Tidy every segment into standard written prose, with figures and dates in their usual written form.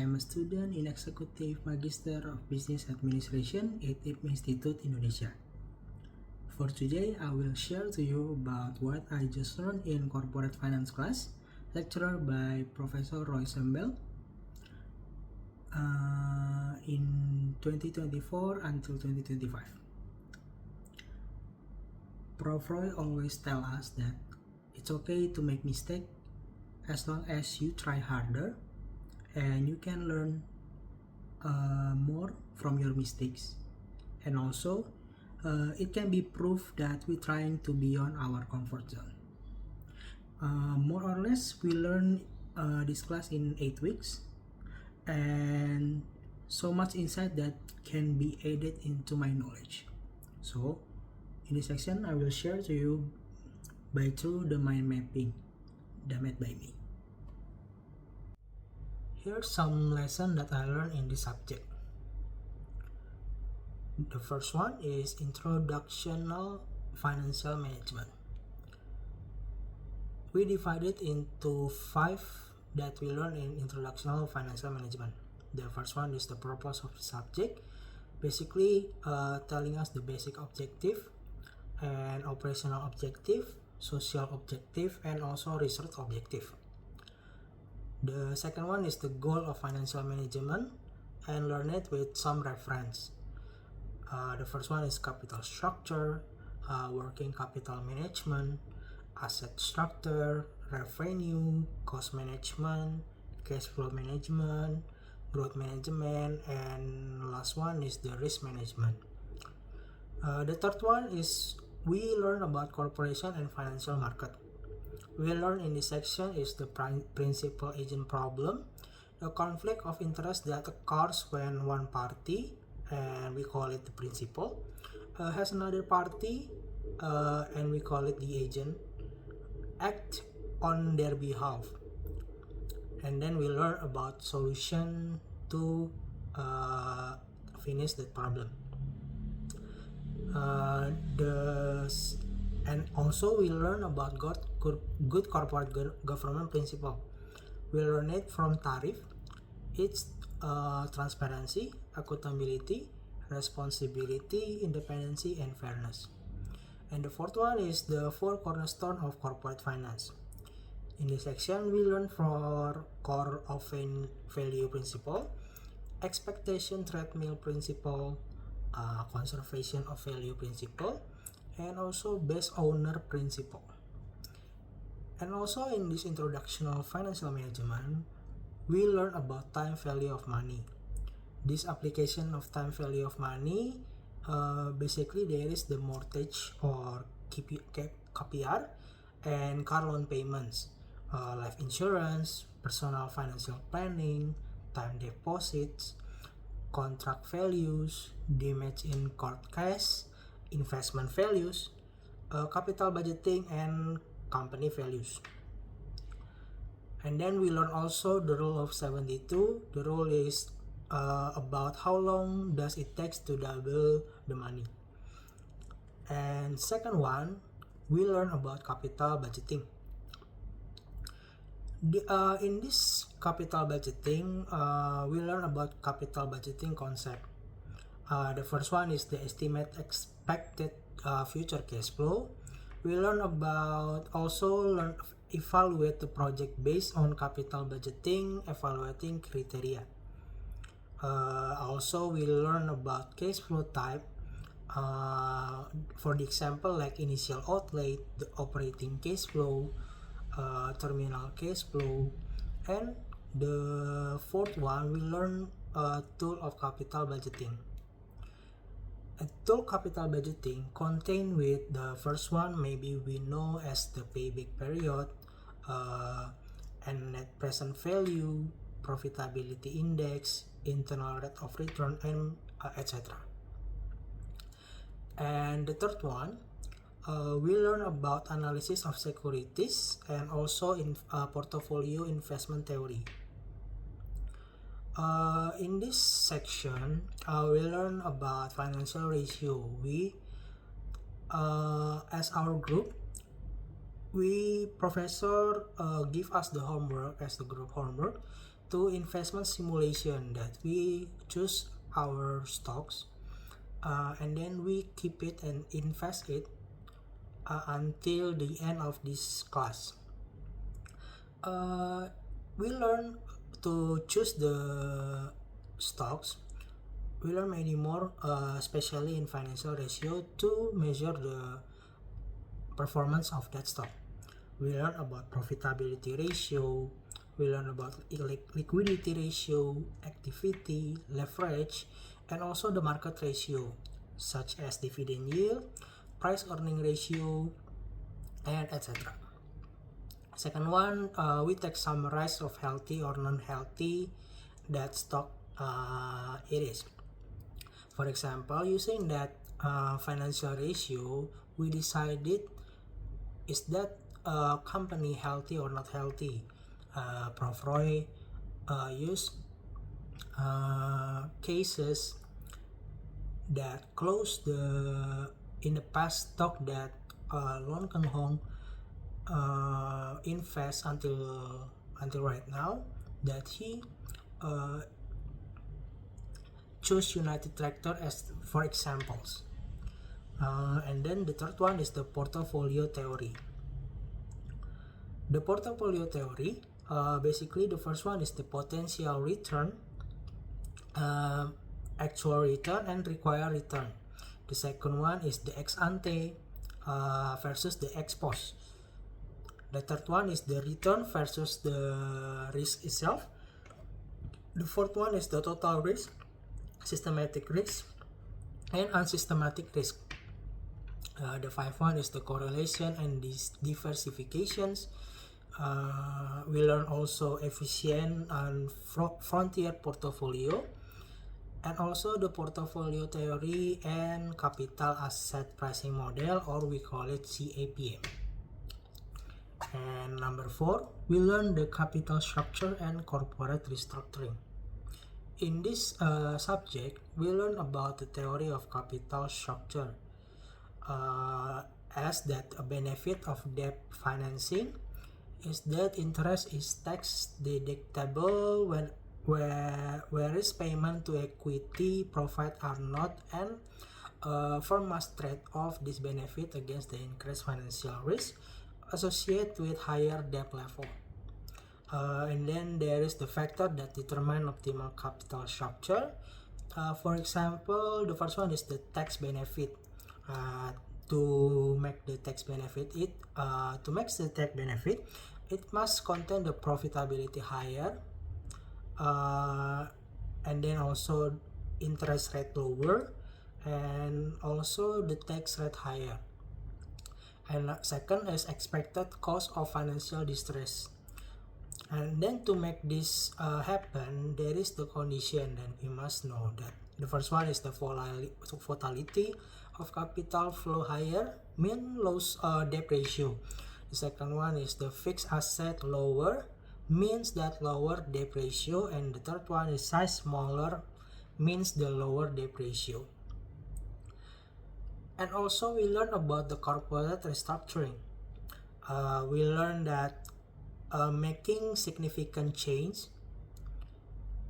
am a student in Executive Magister of Business Administration at IPM Institute Indonesia. For today, I will share to you about what I just learned in Corporate Finance class, lectured by Professor Roy Sembel in 2024 until 2025. Prof. Roy always tell us that it's okay to make mistake as long as you try harder and you can learn more from your mistakes, and also it can be proof that we're trying to beyond our comfort zone. More or less we learn this class in 8 weeks, and so much insight that can be added into my knowledge. So in this section I will share to you through the mind mapping done by me. Here's some lesson that I learned in this subject. The first one is introductional financial management. We divided into 5 that we learn in introductional financial management. The first one is the purpose of the subject, basically telling us the basic objective and operational objective, social objective, and also research objective. The second one is the goal of financial management, and learn it with some reference. The first one is capital structure, working capital management, asset structure, revenue, cost management, cash flow management, growth management, and last one is the risk management. The third one is we learn about corporation and financial market. We learn in this section is the principal agent problem, a conflict of interest that occurs when one party, and we call it the principal, has another party, and we call it the agent, act on their behalf. And then we learn about solution to finish the problem. And also we learn about good corporate government principle. We learn it from tariff. It's transparency, accountability, responsibility, independency, and fairness. And the fourth one is the 4 cornerstone of corporate finance. In this section, we learn for core of value principle, expectation treadmill principle, conservation of value principle, and also best owner principle. And also in this introductional financial management, we learn about time value of money. This application of time value of money, basically there is the mortgage or KPR and car loan payments, life insurance, personal financial planning, time deposits, contract values, damage in court case, investment values, capital budgeting, and company values. And then we learn also the rule of 72. The rule is about how long does it take to double the money. And second one, we learn about capital budgeting. In this capital budgeting, we learn about capital budgeting concept. The first one is the estimate expected future cash flow. We learn about evaluate the project based on capital budgeting, evaluating criteria. Also we learn about cash flow type. For the example like initial outlay, the operating cash flow, terminal cash flow, and the fourth one we learn a tool of capital budgeting. A tool capital budgeting contain with the first one maybe we know as the payback period, and net present value, profitability index, internal rate of return, and etc. And the third one, we learn about analysis of securities and also in portfolio investment theory. In this section, we learn about financial ratio. We, as our group, professor give us the homework as the group homework to investment simulation, that we choose our stocks and then we keep it and invest it until the end of this class. We learn to choose the stocks. We learn many more, especially in financial ratio, to measure the performance of that stock. We learn about profitability ratio, we learn about liquidity ratio, activity, leverage, and also the market ratio, such as dividend yield, price earning ratio, and etc. Second one, we take summarize of healthy or non-healthy that stock it is. For example, using that financial ratio, we decided is that company healthy or not healthy. Prof. Roy used cases that close in the past stock that Loan Keng Hong invest until right now, that he choose United Tractor as for examples. And then the third one is the portfolio theory. The portfolio theory, basically the first one is the potential return, actual return, and required return. The second one is the ex ante versus the ex post. The third one is the return versus the risk itself. The fourth one is the total risk, systematic risk, and unsystematic risk. The fifth one is the correlation and diversifications. We learn also efficient and frontier portfolio, and also the portfolio theory and capital asset pricing model, or we call it CAPM. And number 4, we learn the capital structure and corporate restructuring. In this subject, we learn about the theory of capital structure, as that a benefit of debt financing is that interest is tax deductible whereas payment to equity profit are not, and firm must trade off this benefit against the increased financial risk associated with higher debt level. And then there is the factor that determine optimal capital structure. For example, the first one is the tax benefit. To make the tax benefit, it must contain the profitability higher, and then also interest rate lower, and also the tax rate higher. And second is expected cost of financial distress. And then to make this happen, there is the condition that we must know that the first one is the volatility of capital flow higher, mean low debt ratio. The second one is the fixed asset lower, means that lower debt ratio, and the third one is size smaller, means the lower debt ratio. And also we learn about the corporate restructuring. We learn that making significant change,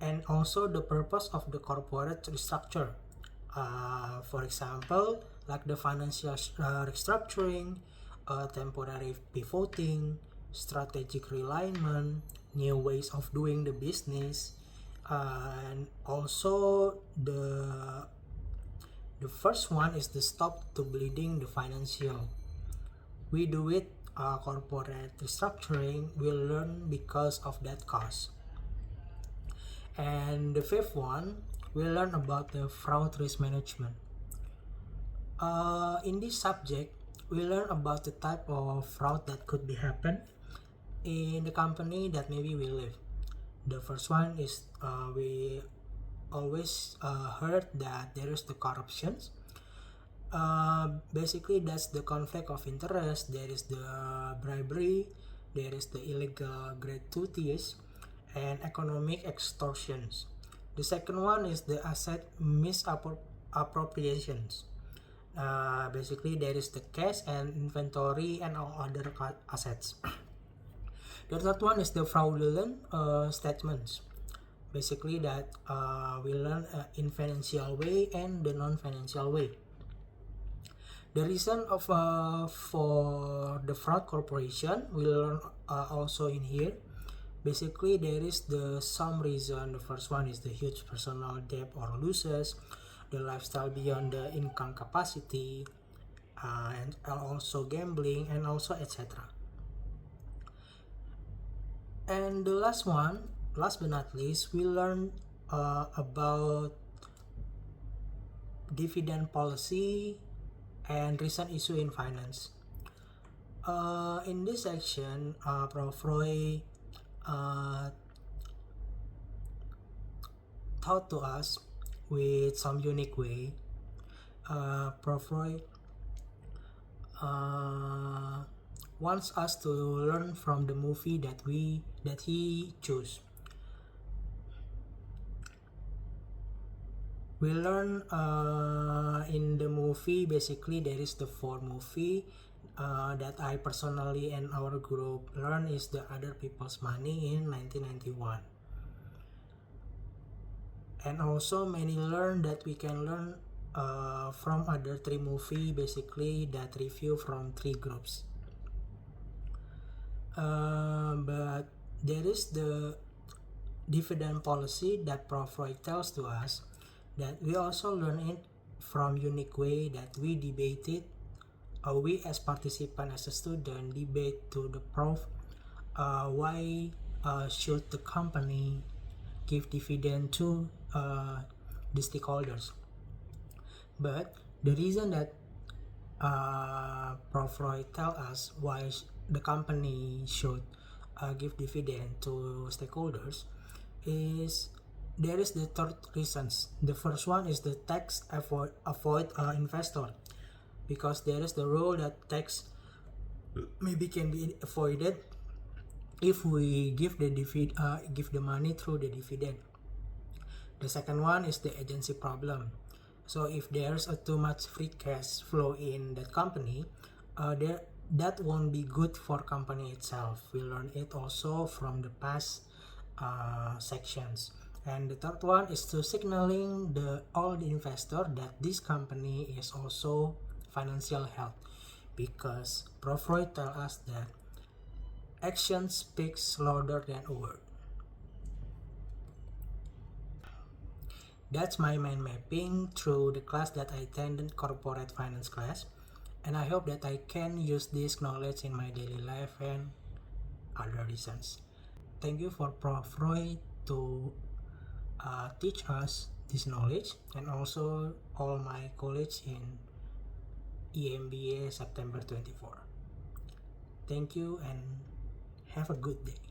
and also the purpose of the corporate restructure. For example, like the financial restructuring, temporary pivoting, strategic realignment, new ways of doing the business, and also the first one is the stop to bleeding the financial. We do it corporate restructuring, we learn because of that cause. And the fifth one, we learn about the fraud risk management. In this subject, we learn about the type of fraud that could be happen in the company that maybe we live. The first one is we always heard that there is the corruptions. Basically that's the conflict of interest, there is the bribery, there is the illegal gratuities, and economic extortions. The second one is the asset misappropriations. Basically there is the cash and inventory and all other assets. The third one is the fraudulent statements. basically that we learn in financial way and the non-financial way. The reason of for the fraud corporation we learn also in here. Basically there is some reason. The first one is the huge personal debt or losses, the lifestyle beyond the income capacity, and also gambling, and also etc. And the last but not least, we learn about dividend policy and recent issue in finance. In this section, Prof. Roy taught to us with some unique way. Prof. Roy wants us to learn from the movie that he chose. We learn in the movie, basically there is the 4 movie that I personally and our group learn is the Other People's Money in 1991. And also many learn that we can learn from other 3 movie, basically that review from 3 groups. But there is the dividend policy that Prof. Roy tells to us, that we also learn it from unique way, that we debated, we as participant, as a student, debate to the prof why should the company give dividend to the stakeholders. But the reason that Prof. Roy tell us why the company should give dividend to stakeholders is there is the 3rd reasons. The first one is the tax avoid investor, because there is the rule that tax maybe can be avoided if we give the money through the dividend. The second one is the agency problem. So if there's too much free cash flow in that company, that won't be good for company itself. We learn it also from the past sections. And the third one is to signaling all the investor that this company is also financial health, because Prof. Roy tell us that action speaks louder than a word. That's my mind mapping through the class that I attended, corporate finance class, and I hope that I can use this knowledge in my daily life and other reasons. Thank you for Prof. Roy to teach us this knowledge, and also all my colleagues in EMBA September 24. Thank you and have a good day.